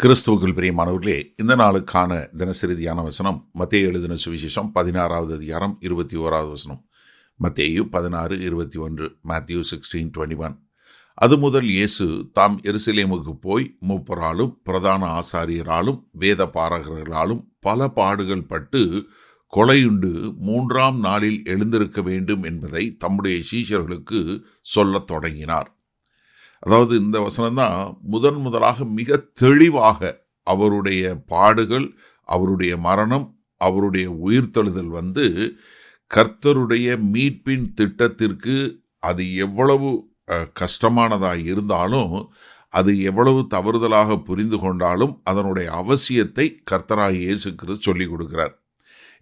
கிறிஸ்துவுக்குள் பிரியமானவர்களே, இந்த நாளுக்கான தினசரி தியான வசனம் மத்தேயு எழுதின சுவிசேஷம் 16வது அதிகாரம் 21வது வசனம். மத்தேயு 16:21. Matthew 16:21. அது முதல் இயேசு தாம் எருசலேமுக்கு போய் மூப்பராலும் பிரதான ஆசாரியராலும் வேத பாரகர்களாலும் பல பாடுகள் பட்டு கொலையுண்டு 3ஆம் நாளில் எழுந்திருக்க வேண்டும் என்பதை தம்முடைய சீஷர்களுக்கு சொல்லத் தொடங்கினார். அதாவது இந்த வசனம் தான் முதலாக மிக தெளிவாக அவருடைய பாடுகள், அவருடைய மரணம், அவருடைய உயிர்த்தெழுதல் கர்த்தருடைய மீட்பின் திட்டத்திற்கு அது எவ்வளவு கஷ்டமானதாக இருந்தாலும், அது எவ்வளவு தவறுதலாக புரிந்து கொண்டாலும் அதனுடைய அவசியத்தை கர்த்தராகிய இயேசு கிறிஸ்து சொல்லிக் கொடுக்கிறார்.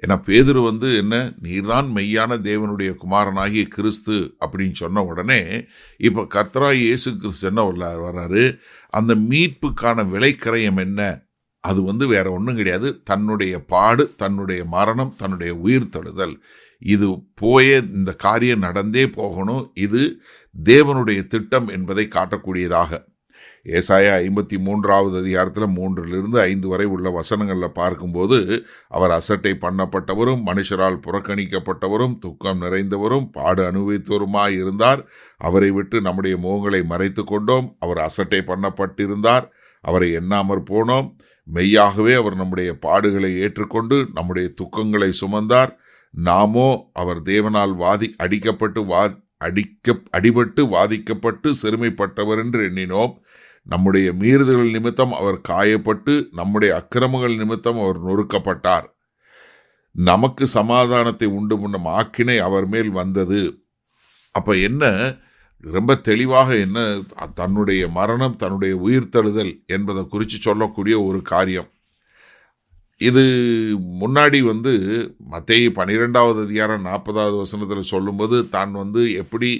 ஏன்னா பேதுரு என்ன, நீர்தான் மெய்யான தேவனுடைய குமாரனாகிய கிறிஸ்து அப்படின்னு சொன்ன உடனே இப்போ கர்த்தராகிய இயேசு கிறிஸ்து என்ன வர்றாரு, அந்த மீட்புக்கான விலைக்கரையம் என்ன? அது வேற ஒன்றும் கிடையாது, தன்னுடைய பாடு, தன்னுடைய மரணம், தன்னுடைய உயிர்த்தெழுதல். இது இந்த காரியம் நடந்தே போகணும். இது தேவனுடைய திட்டம் என்பதை காட்டக்கூடியதாக ஏசாயா 53வது அதிகாரத்தில் 3-5 வரை உள்ள வசனங்களில் பார்க்கும்போது, அவர் அசட்டை பண்ணப்பட்டவரும் மனுஷரால் புறக்கணிக்கப்பட்டவரும் துக்கம் நிறைந்தவரும் பாடு அனுபவித்தவருமாய் இருந்தார். அவரை விட்டு நம்முடைய முகங்களை மறைத்து கொண்டோம். அவர் அசட்டை பண்ணப்பட்டிருந்தார், அவரை எண்ணாமற் போனோம். மெய்யாகவே அவர் நம்முடைய பாடுகளை ஏற்றுக்கொண்டு நம்முடைய துக்கங்களை சுமந்தார். நாமோ அவர் தேவனால் அடிபட்டு வாதிக்கப்பட்டு சிறுமைப்பட்டவர் என்று எண்ணினோம். நம்முடைய மீறுதல்கள் நிமித்தம் அவர் காயப்பட்டு நம்முடைய அக்கிரமங்கள் நிமித்தம் அவர் நொறுக்கப்பட்டார். நமக்கு சமாதானத்தை உண்டு பண்ணும் ஆக்கினை அவர் மேல் வந்தது. அப்ப ரொம்ப தெளிவாக தன்னுடைய மரணம், தன்னுடைய உயிர்த்தெழுதல் என்பதை குறித்து சொல்லக்கூடிய ஒரு காரியம். இது முன்னாடி மத்தேயு 12வது அதிகாரம் 40வது வசனத்தில் சொல்லும்போது தான் எப்படி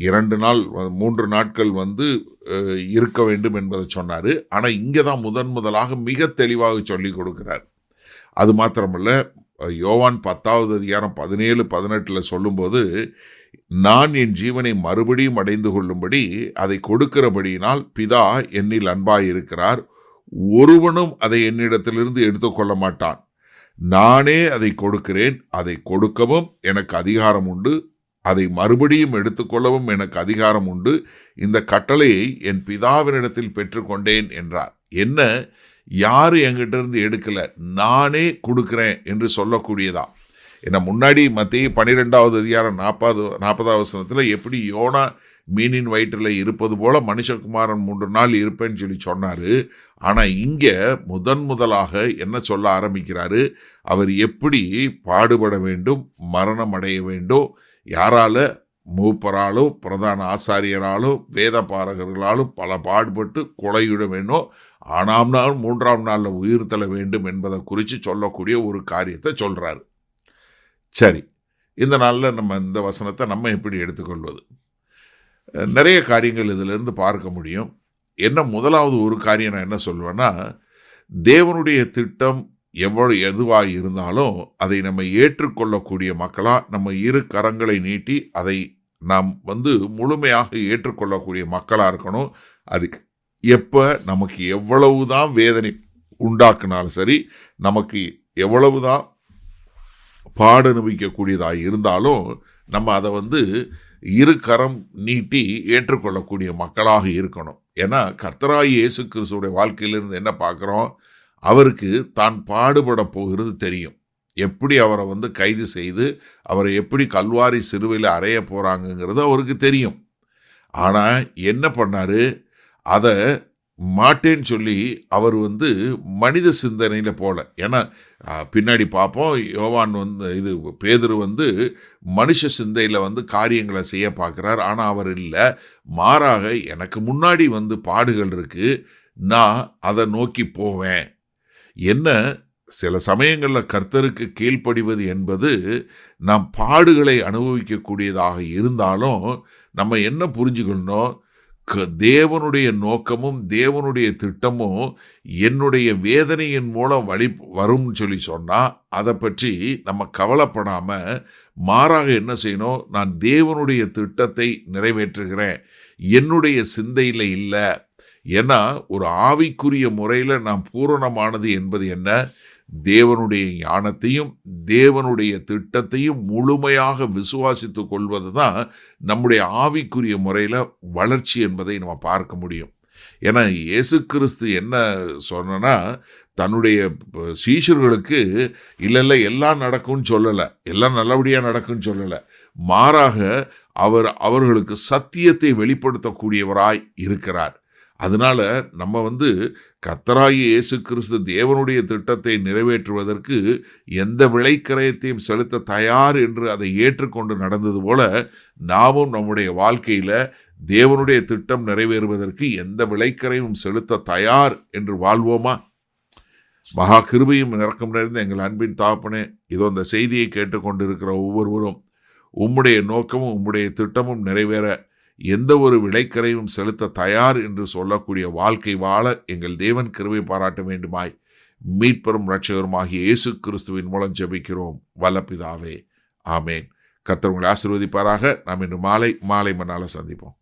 2 நாள் 3 நாட்கள் இருக்க வேண்டும் என்பதை சொன்னார். ஆனால் இங்கே தான் முதலாக மிக தெளிவாக சொல்லி கொடுக்கிறார். அது மாத்திரமல்ல, யோவான் 10வது அதிகாரம் 17-18 சொல்லும்போது, நான் என் ஜீவனை மறுபடியும் அடைந்து கொள்ளும்படி அதை கொடுக்கிறபடியினால் பிதா என்னில் அன்பாயிருக்கிறார். ஒருவனும் அதை என்னிடத்திலிருந்து எடுத்துக்கொள்ள மாட்டான். நானே அதை கொடுக்கிறேன். அதை கொடுக்கவும் எனக்கு அதிகாரம் உண்டு, அதை மறுபடியும் எடுத்துக்கொள்ளவும் எனக்கு அதிகாரம் உண்டு. இந்த கட்டளையை என் பிதாவினிடத்தில் பெற்றுக்கொண்டேன் என்றார். யாரு என்கிட்ட இருந்து எடுக்கல, நானே கொடுக்கிறேன் என்று சொல்லக்கூடியதா. ஏன்னா முன்னாடி மத்தேயு 12வது அதிகாரம் 40வது வசனத்தில் எப்படி யோனா மீனின் வயிற்றில் இருப்பது போல மனுஷகுமாரன் 3 நாள் இருப்பேன்னு சொல்லி சொன்னார். ஆனால் இங்கே முதலாக என்ன சொல்ல ஆரம்பிக்கிறாரு, அவர் எப்படி பாடுபட வேண்டும், மரணம் அடைய வேண்டும், யாரால, மூப்பராலும் பிரதான ஆசாரியராலும் வேத பாரகர்களாலும் பல பாடுபட்டு கொலையிட வேண்டும், 3ஆம் நாளில் உயிர்த்தெழ வேண்டும் என்பதை குறித்து சொல்லக்கூடிய ஒரு காரியத்தை சொல்கிறாரு. சரி, இந்த நாளில் இந்த வசனத்தை நம்ம எப்படி எடுத்துக்கொள்வது? நிறைய காரியங்கள் இதிலிருந்து பார்க்க முடியும். முதலாவது ஒரு காரியம் நான் என்ன சொல்வேன்னா, தேவனுடைய திட்டம் எதுவாக இருந்தாலும் அதை நம்ம ஏற்றுக்கொள்ளக்கூடிய மக்களாக, நம்ம இரு கரங்களை நீட்டி அதை நாம் முழுமையாக ஏற்றுக்கொள்ளக்கூடிய மக்களாக இருக்கணும். அதுக்கு நமக்கு எவ்வளவுதான் வேதனை உண்டாக்குனாலும் சரி, நமக்கு எவ்வளவுதான் பாடு அனுபவிக்கக்கூடியதாக இருந்தாலும் நம்ம அதை இரு கரம் நீட்டி ஏற்றுக்கொள்ளக்கூடிய மக்களாக இருக்கணும். ஏன்னா கர்த்தராகிய இயேசு கிறிஸ்துவோட வாழ்க்கையிலிருந்து என்ன பார்க்குறோம், அவருக்கு தான் பாடுபட போகிறது தெரியும். எப்படி அவரை கைது செய்து அவரை எப்படி கல்வாரி சிலுவையில் அறைய போகிறாங்கங்கிறது அவருக்கு தெரியும். ஆனால் என்ன பண்ணார், அதை மாட்டேன்னு சொல்லி அவர் மனித சிந்தனையில் போல. ஏன்னா பின்னாடி பார்ப்போம், யோவான் பேதுரு மனுஷ சிந்தையில் காரியங்களை செய்ய பார்க்குறார். ஆனால் அவர் இல்லை, மாறாக எனக்கு முன்னாடி பாடுகள் இருக்குது, நான் அதை நோக்கி போவேன். சில சமயங்களில் கர்த்தருக்கு கீழ்ப்படிவது என்பது நாம் பாடுகளை அனுபவிக்கக்கூடியதாக இருந்தாலும் நம்ம என்ன புரிஞ்சுக்கணும், தேவனுடைய நோக்கமும் தேவனுடைய திட்டமும் என்னுடைய வேதனையின் மூலம் வரும்னு சொல்லி சொன்னால் அதை பற்றி நம்ம கவலைப்படாமல் மாறாக என்ன செய்யணும், நான் தேவனுடைய திட்டத்தை நிறைவேற்றுகிறேன், என்னுடைய சிந்தையில் இல்லை, ஏன்னா ஒரு ஆவிக்குரிய முறையில் நாம் பூரணமானது என்பது என்ன? தேவனுடைய ஞானத்தையும் தேவனுடைய திட்டத்தையும் முழுமையாக விசுவாசித்துக் கொள்வது தான் நம்முடைய ஆவிக்குரிய முறையில் வளர்ச்சி என்பதை நம்ம பார்க்க முடியும். ஏன்னா இயேசு கிறிஸ்து என்ன சொன்னா, தன்னுடைய சீஷர்களுக்கு இல்லை எல்லாம் நடக்கும்னு சொல்லலை, எல்லாம் நல்லபடியாக நடக்கும்னு சொல்லலை. மாறாக அவர்களுக்கு சத்தியத்தை வெளிப்படுத்தக்கூடியவராய் இருக்கிறார். அதனால நம்ம கர்த்தராகிய இயேசு கிறிஸ்து தேவனுடைய திட்டத்தை நிறைவேற்றுவதற்கு எந்த விலைக்கிரயத்தையும் செலுத்த தயார் என்று அதை ஏற்றுக்கொண்டு நடந்தது போல, நாமும் நம்முடைய வாழ்க்கையில தேவனுடைய திட்டம் நிறைவேறுவதற்கு எந்த விலைக்கிரயமும் செலுத்த தயார் என்று வாழ்வோமா? மகா கிருபையும் இரக்கம் நிறைந்த எங்கள் அன்பின் தகப்பனே, இதோ இந்த செய்தியை கேட்டுக்கொண்டிருக்கிற ஒவ்வொருவரும் உம்முடைய நோக்கமும் உம்முடைய திட்டமும் நிறைவேற எந்த ஒரு விலைக்கரையும் செலுத்த தயார் என்று சொல்லக்கூடிய வாழ்க்கை வாழ எங்கள் தேவன் கிருபை பாராட்ட வேண்டுமாய் மீட்பெரும் இரட்சகருமாகிய இயேசு கிறிஸ்துவின் மூலம் ஜெபிக்கிறோம் வல்லபிதாவே, ஆமேன். கர்த்தர் உங்களை ஆசீர்வதிப்பாராக. நாம் இன்று மாலை மன்னால சந்திப்போம்.